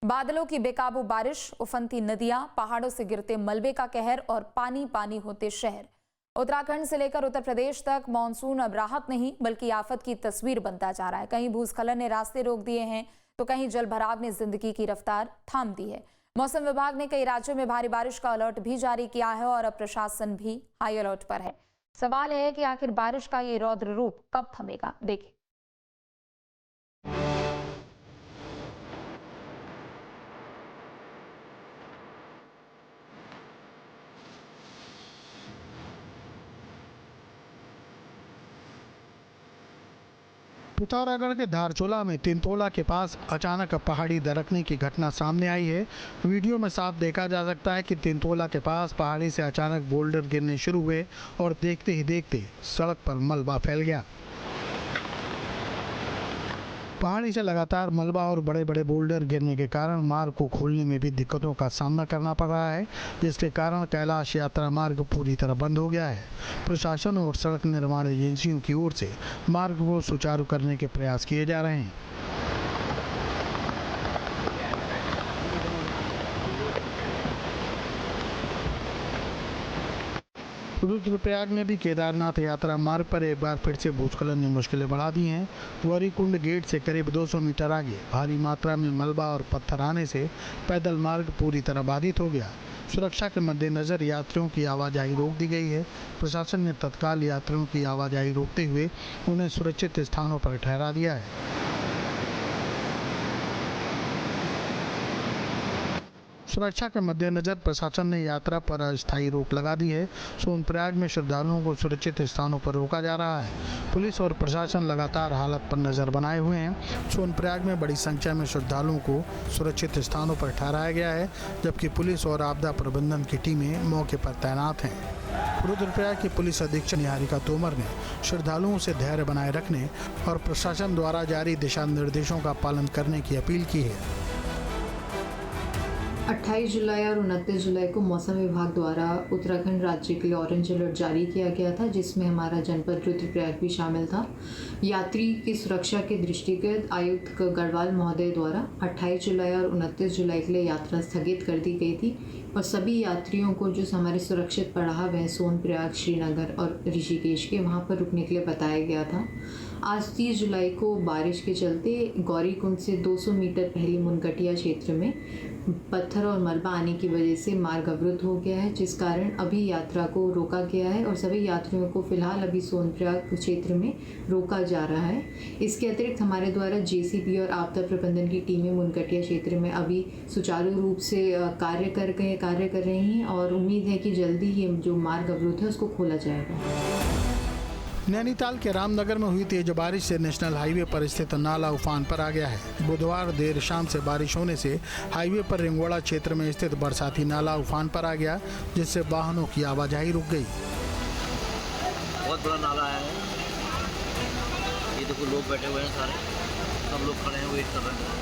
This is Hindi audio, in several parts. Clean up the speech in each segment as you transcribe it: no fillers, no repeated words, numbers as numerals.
बादलों की बेकाबू बारिश, उफनती नदियां, पहाड़ों से गिरते मलबे का कहर और पानी पानी होते शहर। उत्तराखंड से लेकर उत्तर प्रदेश तक मॉनसून अब राहत नहीं बल्कि आफत की तस्वीर बनता जा रहा है। कहीं भूस्खलन ने रास्ते रोक दिए हैं तो कहीं जलभराव ने जिंदगी की रफ्तार थाम दी है। मौसम विभाग ने कई राज्यों में भारी बारिश का अलर्ट भी जारी किया है और अब प्रशासन भी हाई अलर्ट पर है। सवाल है कि आखिर बारिश का ये रौद्र रूप कब थमेगा। देखिए। पिथौरागढ़ के धारचूला में तिनतोला के पास अचानक पहाड़ी दरकने की घटना सामने आई है। वीडियो में साफ देखा जा सकता है कि तिनतोला के पास पहाड़ी से अचानक बोल्डर गिरने शुरू हुए और देखते ही देखते सड़क पर मलबा फैल गया। पहाड़ी से लगातार मलबा और बड़े बड़े बोल्डर गिरने के कारण मार्ग को खोलने में भी दिक्कतों का सामना करना पड़ रहा है, जिसके कारण कैलाश यात्रा मार्ग पूरी तरह बंद हो गया है। प्रशासन और सड़क निर्माण एजेंसियों की ओर से मार्ग को सुचारू करने के प्रयास किए जा रहे हैं। रुद्रप्रयाग में भी केदारनाथ यात्रा मार्ग पर एक बार फिर से भूस्खलन ने मुश्किलें बढ़ा दी हैं। गौरीकुंड गेट से करीब 200 मीटर आगे भारी मात्रा में मलबा और पत्थर आने से पैदल मार्ग पूरी तरह बाधित हो गया। सुरक्षा के मद्देनजर यात्रियों की आवाजाही रोक दी गई है। प्रशासन ने तत्काल यात्रियों की आवाजाही रोकते हुए उन्हें सुरक्षित स्थानों पर ठहरा दिया है। सुरक्षा के मद्देनजर प्रशासन ने यात्रा पर अस्थायी रोक लगा दी है। सोनप्रयाग में श्रद्धालुओं को सुरक्षित स्थानों पर रोका जा रहा है। पुलिस और प्रशासन लगातार हालत पर नजर बनाए हुए हैं। सोनप्रयाग में बड़ी संख्या में श्रद्धालुओं को सुरक्षित स्थानों पर ठहराया गया है, जबकि पुलिस और आपदा प्रबंधन की टीमें मौके पर तैनात हैं। रुद्रप्रयाग की पुलिस अधीक्षक निहारिका तोमर ने श्रद्धालुओं से धैर्य बनाए रखने और प्रशासन द्वारा जारी दिशा निर्देशों का पालन करने की अपील की है। 28 जुलाई और 29 जुलाई को मौसम विभाग द्वारा उत्तराखंड राज्य के लिए ऑरेंज अलर्ट जारी किया गया था, जिसमें हमारा जनपद रुद्रप्रयाग भी शामिल था। यात्री की सुरक्षा के दृष्टिगत आयुक्त गढ़वाल महोदय द्वारा 28 जुलाई और 29 जुलाई के लिए यात्रा स्थगित कर दी गई थी और सभी यात्रियों को जो हमारे सुरक्षित पड़ाव है सोनप्रयाग, श्रीनगर और ऋषिकेश के, वहाँ पर रुकने के लिए बताया गया था। आज 30 जुलाई को बारिश के चलते गौरीकुंड से 200 मीटर पहली मुनगटिया क्षेत्र में पत्थर और मलबा आने की वजह से मार्ग अवरुद्ध हो गया है, जिस कारण अभी यात्रा को रोका गया है और सभी यात्रियों को फिलहाल अभी सोनप्रयाग क्षेत्र में रोका जा रहा है। इसके अतिरिक्त हमारे द्वारा जेसीबी और आपदा प्रबंधन की टीमें मुनगटिया क्षेत्र में अभी सुचारू रूप से कार्य कर रही हैं और उम्मीद है कि जल्दी ये जो मार्ग अवरुद्ध है उसको खोला जाएगा। नैनीताल के रामनगर में हुई तेज बारिश से नेशनल हाईवे पर स्थित नाला उफान पर आ गया है। बुधवार देर शाम से बारिश होने से हाईवे पर रिंगोड़ा क्षेत्र में स्थित बरसाती नाला उफान पर आ गया, जिससे वाहनों की आवाजाही रुक गई। बहुत बड़ा नाला है, ये देखो लोग बैठे हुए हैं, सारे सब लोग खड़े हैं, वेट कर रहे हैं।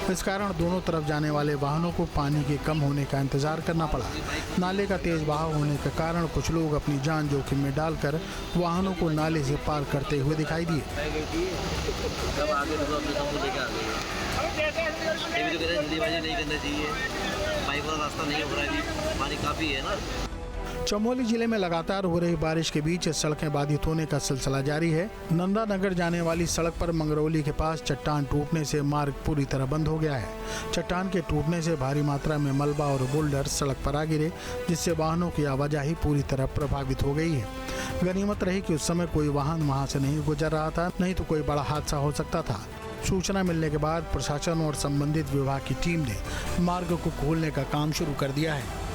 इस कारण दोनों तरफ जाने वाले वाहनों को पानी के कम होने का इंतजार करना पड़ा। नाले का तेज बहाव होने के कारण कुछ लोग अपनी जान जोखिम में डालकर वाहनों को नाले से पार करते हुए दिखाई दिए। जल्दीबाजी नहीं करना चाहिए, बाइक वाला रास्ता नहीं हो रहा है, पानी काफी है ना। चमोली जिले में लगातार हो रही बारिश के बीच सड़कें बाधित होने का सिलसिला जारी है। नंदानगर जाने वाली सड़क पर मंगरौली के पास चट्टान टूटने से मार्ग पूरी तरह बंद हो गया है। चट्टान के टूटने से भारी मात्रा में मलबा और बोल्डर सड़क पर आ गिरे, जिससे वाहनों की आवाजाही पूरी तरह प्रभावित हो गई है। गनीमत रही कि उस समय कोई वाहन वहां से नहीं गुजर रहा था, नहीं तो कोई बड़ा हादसा हो सकता था। सूचना मिलने के बाद प्रशासन और संबंधित विभाग की टीम ने मार्ग को खोलने का काम शुरू कर दिया है।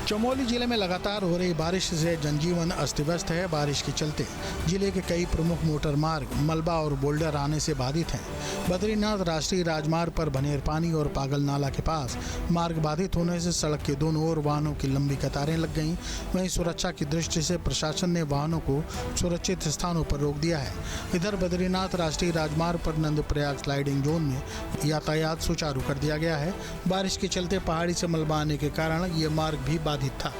चमोली जिले में लगातार हो रही बारिश से जनजीवन अस्त व्यस्त है। बारिश के चलते जिले के कई प्रमुख मोटर मार्ग मलबा और बोल्डर आने से बाधित हैं। बद्रीनाथ राष्ट्रीय राजमार्ग पर भनेर पानी और पागल नाला के पास मार्ग बाधित होने से सड़क के दोनों ओर वाहनों की लंबी कतारें लग गईं। वहीं सुरक्षा की दृष्टि से प्रशासन ने वाहनों को सुरक्षित स्थानों पर रोक दिया है। इधर बद्रीनाथ राष्ट्रीय राजमार्ग पर नंदप्रयाग स्लाइडिंग जोन में यातायात सुचारू कर दिया गया है। बारिश के चलते पहाड़ी से मलबा आने के कारण ये मार्ग भी बाधित था।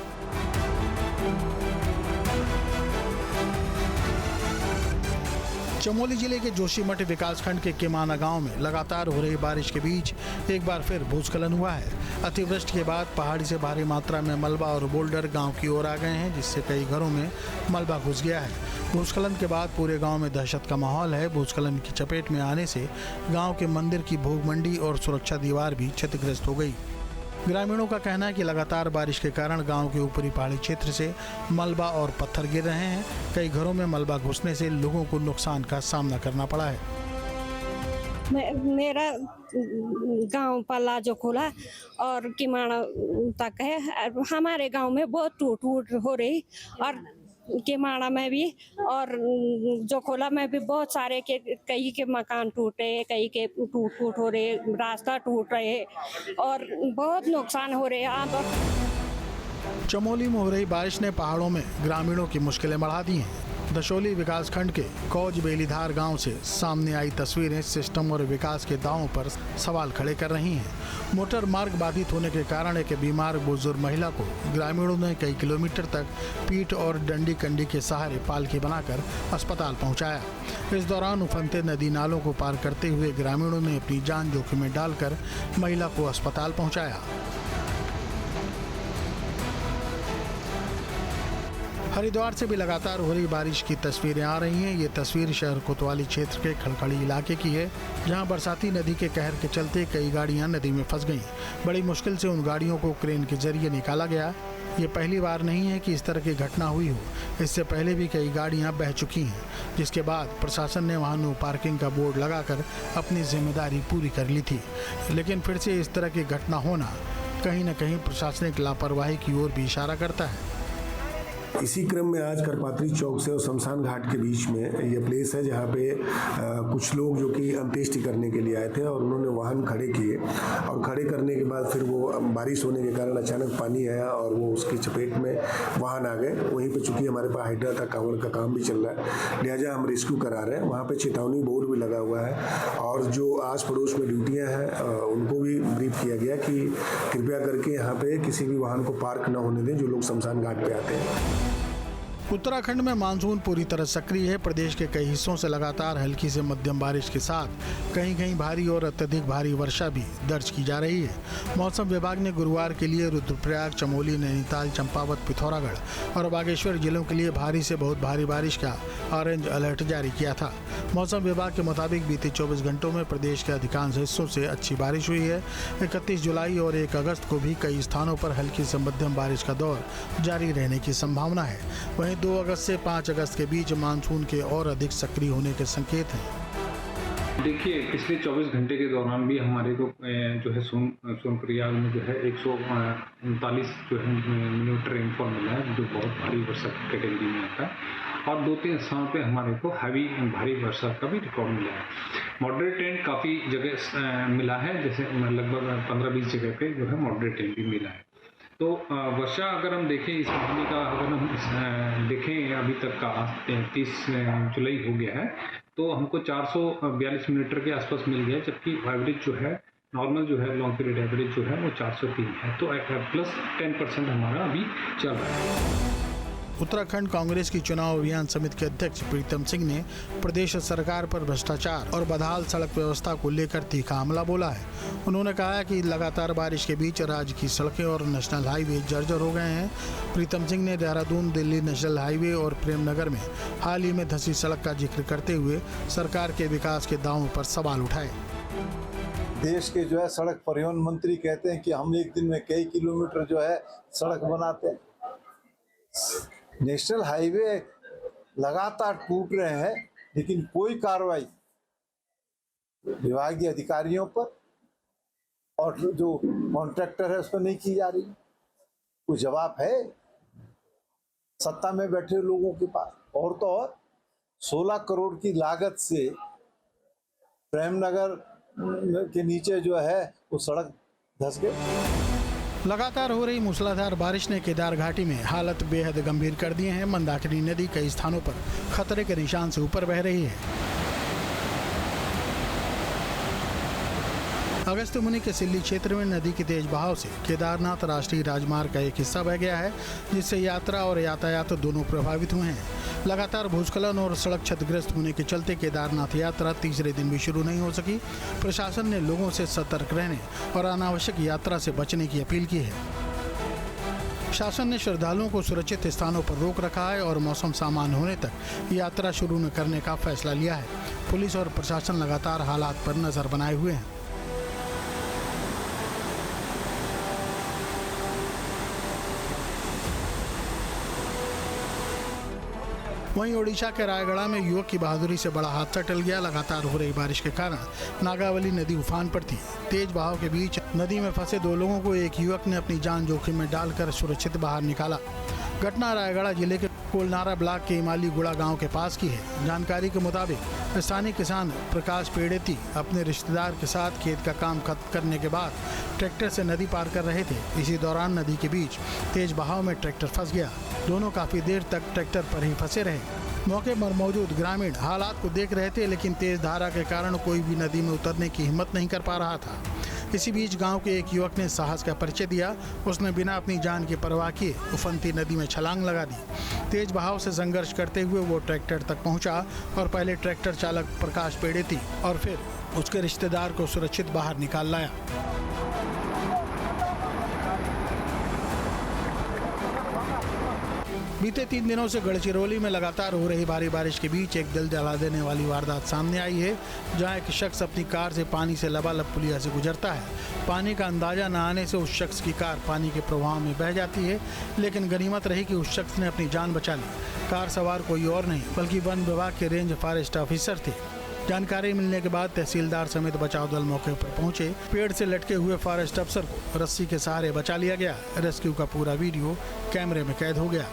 चमोली जिले के जोशीमठ विकासखंड के केमाना गांव में लगातार हो रही बारिश के बीच एक बार फिर भूस्खलन हुआ है। अतिवृष्टि के बाद पहाड़ी से भारी मात्रा में मलबा और बोल्डर गांव की ओर आ गए हैं, जिससे कई घरों में मलबा घुस गया है। भूस्खलन के बाद पूरे गांव में दहशत का माहौल है। भूस्खलन की चपेट में आने से गांव के मंदिर की भोग मंडी और सुरक्षा दीवार भी क्षतिग्रस्त हो गई। ग्रामीणों का कहना है कि लगातार बारिश के कारण गांव के ऊपरी पहाड़ी क्षेत्र से मलबा और पत्थर गिर रहे हैं। कई घरों में मलबा घुसने से लोगों को नुकसान का सामना करना पड़ा है। मेरा गांव पल्ला जो खुला और किमाना तक है। हमारे गांव में बहुत टूट हो रही और किमाना में भी और जो खोला में भी बहुत सारे के कई के मकान टूटे, कई के टूट हो रहे, रास्ता टूट रहे और बहुत नुकसान हो रहे हैं। चमोली में हो रही बारिश ने पहाड़ों में ग्रामीणों की मुश्किलें बढ़ा दी हैं। दशोली विकासखंड के कौज बेलीधार गांव से सामने आई तस्वीरें सिस्टम और विकास के दावों पर सवाल खड़े कर रही हैं। मोटर मार्ग बाधित होने के कारण एक बीमार बुजुर्ग महिला को ग्रामीणों ने कई किलोमीटर तक पीठ और डंडी कंडी के सहारे पालकी बनाकर अस्पताल पहुंचाया। इस दौरान उफनते नदी नालों को पार करते हुए ग्रामीणों ने अपनी जान जोखिम में डालकर महिला को अस्पताल पहुँचाया। हरिद्वार से भी लगातार हो रही बारिश की तस्वीरें आ रही हैं। ये तस्वीर शहर कोतवाली क्षेत्र के खड़खड़ी इलाके की है, जहां बरसाती नदी के कहर के चलते कई गाड़ियां नदी में फंस गईं। बड़ी मुश्किल से उन गाड़ियों को क्रेन के जरिए निकाला गया। ये पहली बार नहीं है कि इस तरह की घटना हुई हो। इससे पहले भी कई गाड़ियां बह चुकी हैं, जिसके बाद प्रशासन ने वहां नो पार्किंग का बोर्ड लगाकर अपनी जिम्मेदारी पूरी कर ली थी। लेकिन फिर से इस तरह की घटना होना कहीं न कहीं प्रशासनिक लापरवाही की ओर भी इशारा करता है। इसी क्रम में आज करपात्री चौक से और शमशान घाट के बीच में ये प्लेस है, जहाँ पे कुछ लोग जो कि अंत्येष्टि करने के लिए आए थे और उन्होंने वाहन खड़े किए और खड़े करने के बाद फिर वो बारिश होने के कारण अचानक पानी आया और वो उसकी चपेट में वाहन आ गए। वहीं पे चूंकि हमारे पास हाइड्रा का कांवड़ का काम भी चल रहा है, लिहाजा हम रेस्क्यू करा रहे हैं। वहाँ पर चेतावनी बोर्ड भी लगा हुआ है और जो आस पड़ोस में ड्यूटियाँ हैं उनको भी ब्रीफ किया गया कि कृपया करके यहाँ पे किसी भी वाहन को पार्क न होने दें जो लोग शमशान घाट पे आते हैं। उत्तराखंड में मानसून पूरी तरह सक्रिय है। प्रदेश के कई हिस्सों से लगातार हल्की से मध्यम बारिश के साथ कहीं कहीं भारी और अत्यधिक भारी वर्षा भी दर्ज की जा रही है। मौसम विभाग ने गुरुवार के लिए रुद्रप्रयाग, चमोली, नैनीताल, चंपावत, पिथौरागढ़ और बागेश्वर जिलों के लिए भारी से बहुत भारी बारिश का ऑरेंज अलर्ट जारी किया था। मौसम विभाग के मुताबिक बीते 24 घंटों में प्रदेश के अधिकांश हिस्सों से अच्छी बारिश हुई है। 31 जुलाई और 1 अगस्त को भी कई स्थानों पर हल्की से मध्यम बारिश का दौर जारी रहने की संभावना है। वहीं 2 अगस्त से 5 अगस्त के बीच मानसून के और अधिक सक्रिय होने के संकेत हैं। देखिए, पिछले 24 घंटे के दौरान भी हमारे को जो है सोनप्रयाग में जो है 139 जो है मिलीमीटर रेनफॉल मिला है, जो बहुत भारी वर्षा की कैटेगरी में आता है। और 2-3 स्थानों पे हमारे को भारी वर्षा का भी रिकॉर्ड मिला है। मॉडरेट रेन काफ़ी जगह मिला है, जैसे लगभग 15-20 जगह पे जो है मॉडरेट रेन भी मिला है। तो वर्षा अगर हम देखें इस महीने का, अगर हम देखें अभी तक का 30 जुलाई हो गया है, तो हमको 442 मिलीमीटर के आसपास मिल गया, जबकि एवरेज जो है नॉर्मल जो है लॉन्ग पीरियड एवरेज जो है वो 403 है। तो प्लस 10% हमारा अभी चल रहा है। उत्तराखंड कांग्रेस की चुनाव अभियान समिति के अध्यक्ष प्रीतम सिंह ने प्रदेश सरकार पर भ्रष्टाचार और बदहाल सड़क व्यवस्था को लेकर तीखा हमला बोला है। उन्होंने कहा कि लगातार बारिश के बीच राज्य की सड़कें और नेशनल हाईवे जर्जर हो गए हैं। प्रीतम सिंह ने देहरादून दिल्ली नेशनल हाईवे और प्रेमनगर में हाल ही में धंसी सड़क का जिक्र करते हुए सरकार के विकास के दावों पर सवाल उठाए। देश के जो है सड़क परिवहन मंत्री कहते हैं कि हम एक दिन में कई किलोमीटर जो है सड़क बनाते हैं। नेशनल हाईवे लगातार टूट रहे हैं, लेकिन कोई कार्रवाई विभागीय अधिकारियों पर और जो कॉन्ट्रैक्टर है उस पर नहीं की जा रही। कोई जवाब है सत्ता में बैठे लोगों के पास? और तो और 16 करोड़ की लागत से प्रेमनगर के नीचे जो है वो सड़क धंस गई। लगातार हो रही मूसलाधार बारिश ने केदार घाटी में हालत बेहद गंभीर कर दिए हैं। मंदाकिनी नदी कई स्थानों पर खतरे के निशान से ऊपर बह रही है। अगस्त्य मुनि के सिल्ली क्षेत्र में नदी के तेज बहाव से केदारनाथ राष्ट्रीय राजमार्ग का एक हिस्सा बह गया है, जिससे यात्रा और यातायात दोनों प्रभावित हुए हैं। लगातार भूस्खलन और सड़क क्षतिग्रस्त होने के चलते केदारनाथ यात्रा तीसरे दिन भी शुरू नहीं हो सकी। प्रशासन ने लोगों से सतर्क रहने और अनावश्यक यात्रा से बचने की अपील की है। शासन ने श्रद्धालुओं को सुरक्षित स्थानों पर रोक रखा है और मौसम सामान्य होने तक यात्रा शुरू न करने का फैसला लिया है। पुलिस और प्रशासन लगातार हालात पर नजर बनाए हुए हैं। वहीं ओडिशा के रायगढ़ में युवक की बहादुरी से बड़ा हादसा टल गया। लगातार हो रही बारिश के कारण नागावली नदी उफान पर थी। तेज बहाव के बीच नदी में फंसे 2 लोगों को एक युवक ने अपनी जान जोखिम में डालकर सुरक्षित बाहर निकाला। घटना रायगढ़ जिले के कोलनारा ब्लॉक के इमाली गुड़ा गांव के पास की है। जानकारी के मुताबिक स्थानीय किसान प्रकाश पेड़ेती अपने रिश्तेदार के साथ खेत का काम खत्म करने के बाद ट्रैक्टर से नदी पार कर रहे थे। इसी दौरान नदी के बीच तेज बहाव में ट्रैक्टर फंस गया। दोनों काफी देर तक ट्रैक्टर पर ही फंसे रहे। मौके पर मौजूद ग्रामीण हालात को देख रहे थे, लेकिन तेज धारा के कारण कोई भी नदी में उतरने की हिम्मत नहीं कर पा रहा था। इसी बीच गांव के एक युवक ने साहस का परिचय दिया। उसने बिना अपनी जान की परवाह किए उफनती नदी में छलांग लगा दी। तेज बहाव से संघर्ष करते हुए वो ट्रैक्टर तक पहुंचा और पहले ट्रैक्टर चालक प्रकाश पेड़ेती और फिर उसके रिश्तेदार को सुरक्षित बाहर निकाल लाया। बीते 3 दिनों से गढ़चिरौली में लगातार हो रही भारी बारिश के बीच एक दिल जला देने वाली वारदात सामने आई है, जहां एक शख्स अपनी कार से पानी से लबालब पुलिया से गुजरता है। पानी का अंदाजा न आने से उस शख्स की कार पानी के प्रवाह में बह जाती है, लेकिन गनीमत रही कि उस शख्स ने अपनी जान बचा ली। कार सवार कोई और नहीं बल्कि वन विभाग के रेंज फॉरेस्ट ऑफिसर थे। जानकारी मिलने के बाद तहसीलदार समेत बचाव दल मौके पर पहुंचे। पेड़ से लटके हुए फॉरेस्ट अफसर को रस्सी के सहारे बचा लिया गया। रेस्क्यू का पूरा वीडियो कैमरे में कैद हो गया।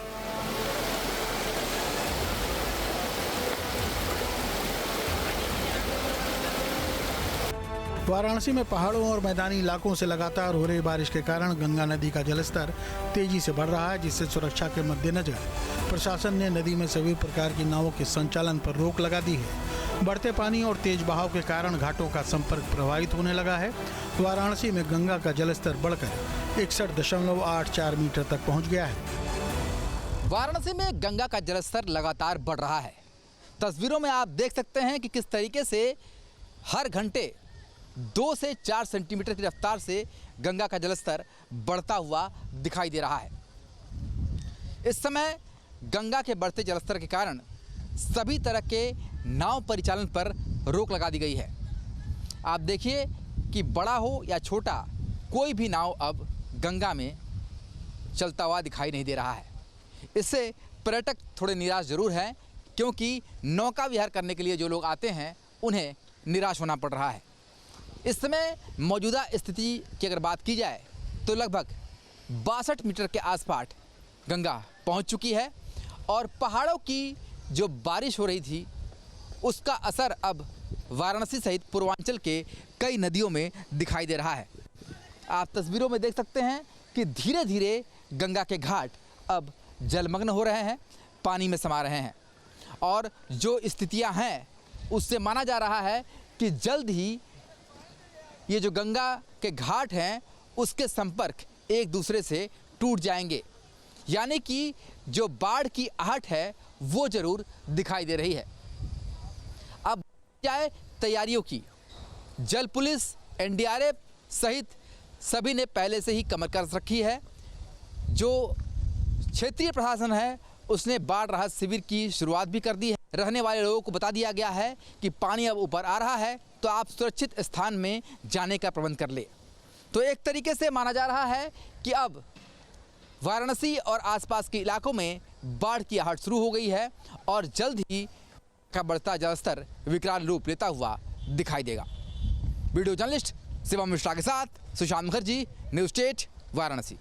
वाराणसी में पहाड़ों और मैदानी इलाकों से लगातार हो रही बारिश के कारण गंगा नदी का जलस्तर तेजी से बढ़ रहा है, जिससे सुरक्षा के मद्देनजर प्रशासन ने नदी में सभी प्रकार की नावों के संचालन पर रोक लगा दी है। बढ़ते पानी और तेज बहाव के कारण घाटों का संपर्क प्रभावित होने लगा है। वाराणसी में गंगा का जलस्तर बढ़कर 61.84 मीटर तक पहुँच गया है। वाराणसी में गंगा का जलस्तर लगातार बढ़ रहा है। तस्वीरों में आप देख सकते हैं कि किस तरीके से हर घंटे 2 से 4 सेंटीमीटर की रफ्तार से गंगा का जलस्तर बढ़ता हुआ दिखाई दे रहा है। इस समय गंगा के बढ़ते जलस्तर के कारण सभी तरह के नाव परिचालन पर रोक लगा दी गई है। आप देखिए कि बड़ा हो या छोटा कोई भी नाव अब गंगा में चलता हुआ दिखाई नहीं दे रहा है। इससे पर्यटक थोड़े निराश जरूर हैं, क्योंकि नौका विहार करने के लिए जो लोग आते हैं उन्हें निराश होना पड़ रहा है। इस समय मौजूदा स्थिति की अगर बात की जाए तो लगभग 62 मीटर के आसपास गंगा पहुंच चुकी है और पहाड़ों की जो बारिश हो रही थी उसका असर अब वाराणसी सहित पूर्वांचल के कई नदियों में दिखाई दे रहा है। आप तस्वीरों में देख सकते हैं कि धीरे धीरे गंगा के घाट अब जलमग्न हो रहे हैं, पानी में समा रहे हैं और जो स्थितियां हैं उससे माना जा रहा है कि जल्द ही ये जो गंगा के घाट हैं उसके संपर्क एक दूसरे से टूट जाएंगे, यानी कि जो बाढ़ की आहट है वो जरूर दिखाई दे रही है। अब जाए तैयारियों की, जल पुलिस, एनडीआरएफ सहित सभी ने पहले से ही कमर कस रखी है। जो क्षेत्रीय प्रशासन है उसने बाढ़ राहत शिविर की शुरुआत भी कर दी है। रहने वाले लोगों को बता दिया गया है कि पानी अब ऊपर आ रहा है तो आप सुरक्षित स्थान में जाने का प्रबंध कर ले। तो एक तरीके से माना जा रहा है कि अब वाराणसी और आसपास के इलाकों में बाढ़ की आहट शुरू हो गई है और जल्द ही का बढ़ता जलस्तर विकराल रूप लेता हुआ दिखाई देगा। वीडियो जर्नलिस्ट शिवम मिश्रा के साथ सुशांत मुखर्जी, न्यूज़ 8 वाराणसी।